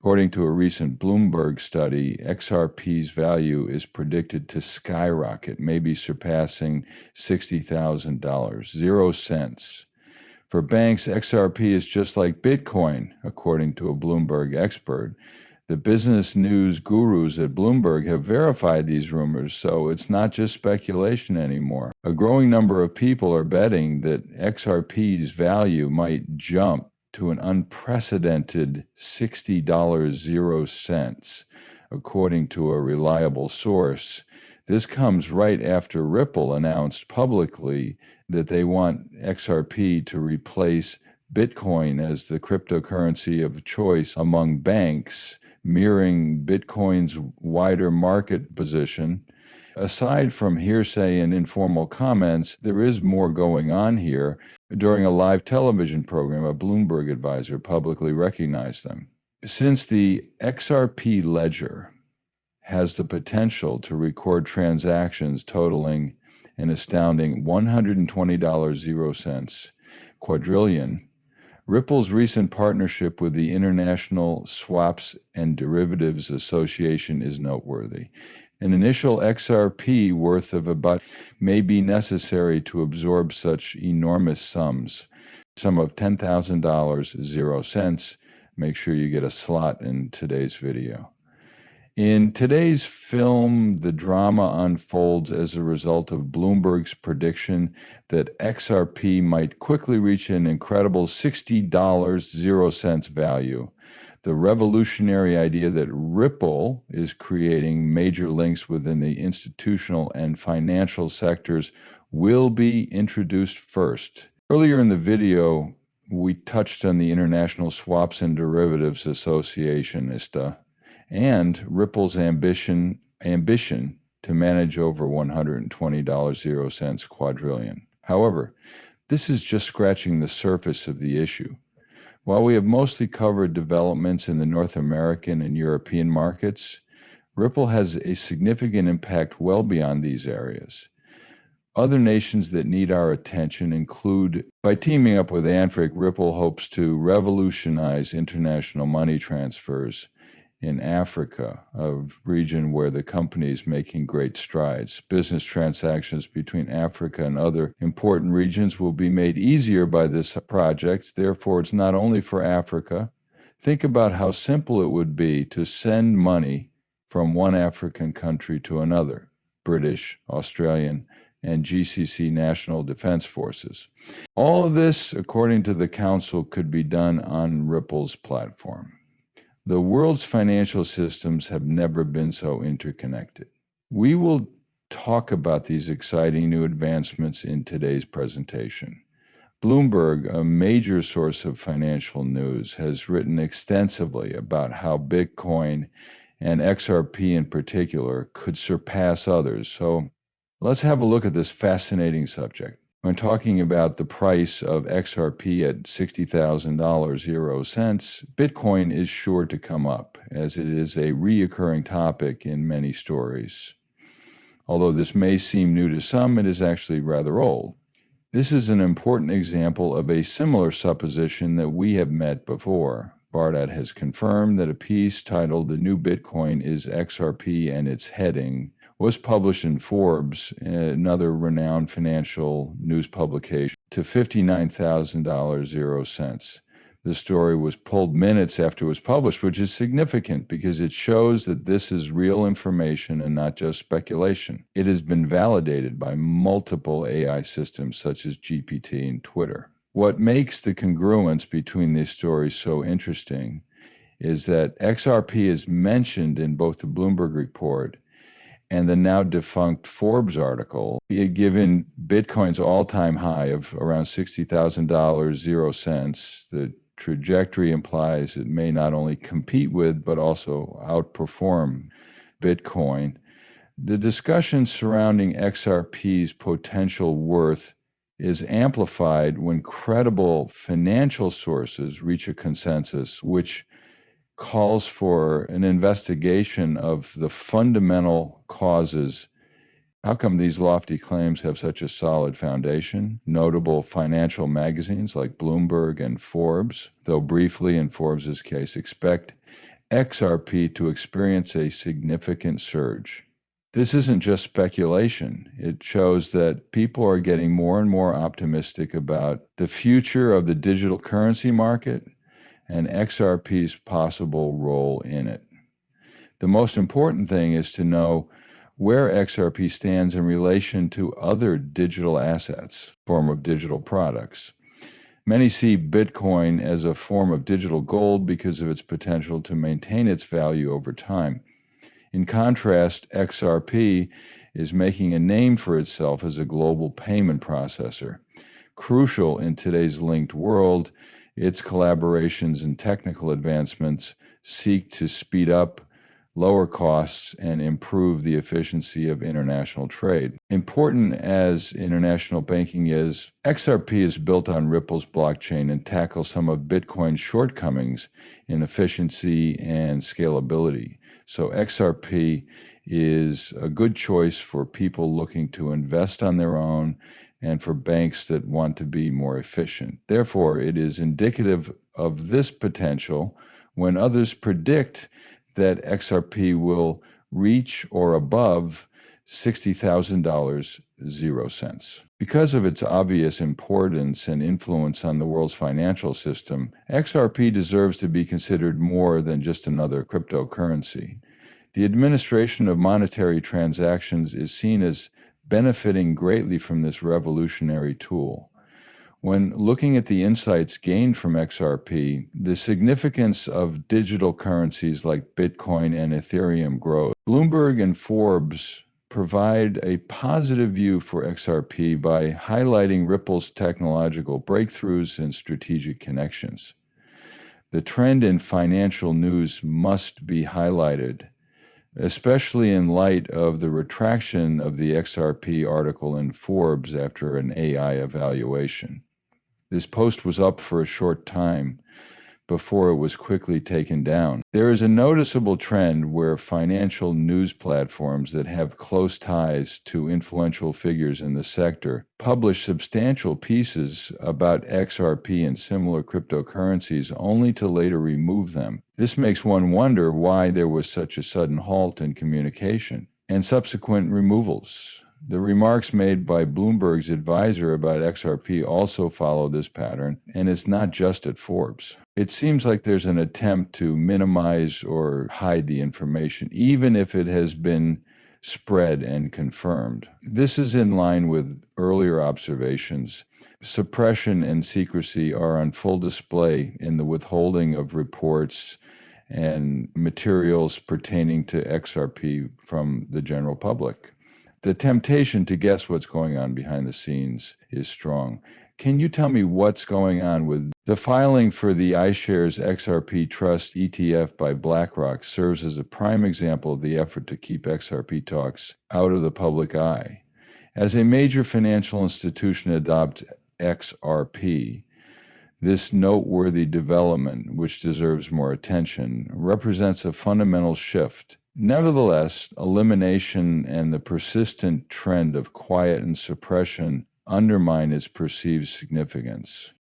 According to a recent Bloomberg study, XRP's value is predicted to skyrocket, maybe surpassing $60,000, 0 cents. For banks, XRP is just like Bitcoin, according to a Bloomberg expert. The business news gurus at Bloomberg have verified these rumors, so it's not just speculation anymore. A growing number of people are betting that XRP's value might jump to an unprecedented $60, 0 cents, according to a reliable source. This comes right after Ripple announced publicly that they want XRP to replace Bitcoin as the cryptocurrency of choice among banks, mirroring Bitcoin's wider market position. Aside from hearsay and informal comments, there is more going on here. During a live television program, a Bloomberg advisor publicly recognized them. Since the XRP ledger has the potential to record transactions totaling an astounding $120, 0 cents quadrillion, Ripple's recent partnership with the International Swaps and Derivatives Association is noteworthy. An initial XRP worth of about may be necessary to absorb such enormous sums. Sum of $10,000, 0 cents. Make sure you get a slot in today's video. In today's film, the drama unfolds as a result of Bloomberg's prediction that XRP might quickly reach an incredible $60, 0 cents value. The revolutionary idea that Ripple is creating major links within the institutional and financial sectors will be introduced first. Earlier in the video, we touched on the International Swaps and Derivatives Association, ISTA, and Ripple's ambition to manage over $120, 0 cents quadrillion. However, this is just scratching the surface of the issue. While we have mostly covered developments in the North American and European markets, Ripple has a significant impact well beyond these areas. Other nations that need our attention include, by teaming up with Anfric, Ripple hopes to revolutionize international money transfers in Africa, a region where the company is making great strides. Business transactions between Africa and other important regions will be made easier by this project. Therefore, it's not only for Africa. Think about how simple it would be to send money from one African country to another, British, Australian, and GCC national defense forces. All of this, according to the council, could be done on Ripple's platform. The world's financial systems have never been so interconnected. We will talk about these exciting new advancements in today's presentation. Bloomberg, a major source of financial news, has written extensively about how Bitcoin and XRP in particular could surpass others. So let's have a look at this fascinating subject. When talking about the price of XRP at $60,000, 0 cents, Bitcoin is sure to come up, as it is a reoccurring topic in many stories. Although this may seem new to some, it is actually rather old. This is an important example of a similar supposition that we have met before. Bardat has confirmed that a piece titled "The New Bitcoin is XRP and Its Heading" was published in Forbes, another renowned financial news publication, to $59,000, 0 cents. The story was pulled minutes after it was published, which is significant because it shows that this is real information and not just speculation. It has been validated by multiple AI systems such as GPT and Twitter. What makes the congruence between these stories so interesting is that XRP is mentioned in both the Bloomberg report and the now defunct Forbes article, given Bitcoin's all-time high of around $60,000, 0 cents. The trajectory implies it may not only compete with, but also outperform Bitcoin. The discussion surrounding XRP's potential worth is amplified when credible financial sources reach a consensus, which calls for an investigation of the fundamental causes. How come these lofty claims have such a solid foundation? Notable financial magazines like Bloomberg and Forbes, though briefly in Forbes's case, expect XRP to experience a significant surge. This isn't just speculation. It shows that people are getting more and more optimistic about the future of the digital currency market and XRP's possible role in it. The most important thing is to know where XRP stands in relation to other digital assets, form of digital products. Many see Bitcoin as a form of digital gold because of its potential to maintain its value over time. In contrast, XRP is making a name for itself as a global payment processor. Crucial in today's linked world, its collaborations and technical advancements seek to speed up, lower costs, and improve the efficiency of international trade. Important as international banking is, XRP is built on Ripple's blockchain and tackles some of Bitcoin's shortcomings in efficiency and scalability. So XRP is a good choice for people looking to invest on their own and for banks that want to be more efficient. Therefore, it is indicative of this potential when others predict that XRP will reach or above $60,000, 0 cents. Because of its obvious importance and influence on the world's financial system, XRP deserves to be considered more than just another cryptocurrency. The administration of monetary transactions is seen as benefiting greatly from this revolutionary tool. When looking at the insights gained from XRP, the significance of digital currencies like Bitcoin and Ethereum grows. Bloomberg and Forbes provide a positive view for XRP by highlighting Ripple's technological breakthroughs and strategic connections. The trend in financial news must be highlighted, especially in light of the retraction of the XRP article in Forbes after an AI evaluation. This post was up for a short time before it was quickly taken down. There is a noticeable trend where financial news platforms that have close ties to influential figures in the sector publish substantial pieces about XRP and similar cryptocurrencies only to later remove them. This makes one wonder why there was such a sudden halt in communication and subsequent removals. The remarks made by Bloomberg's advisor about XRP also follow this pattern, and it's not just at Forbes. It seems like there's an attempt to minimize or hide the information, even if it has been spread and confirmed. This is in line with earlier observations. Suppression and secrecy are on full display in the withholding of reports and materials pertaining to XRP from the general public. The temptation to guess what's going on behind the scenes is strong. Can you tell me what's going on with the filing for the iShares XRP Trust ETF by BlackRock serves as a prime example of the effort to keep XRP talks out of the public eye. As a major financial institution adopts XRP, this noteworthy development, which deserves more attention, represents a fundamental shift. Nevertheless, elimination and the persistent trend of quiet and suppression undermine its perceived significance.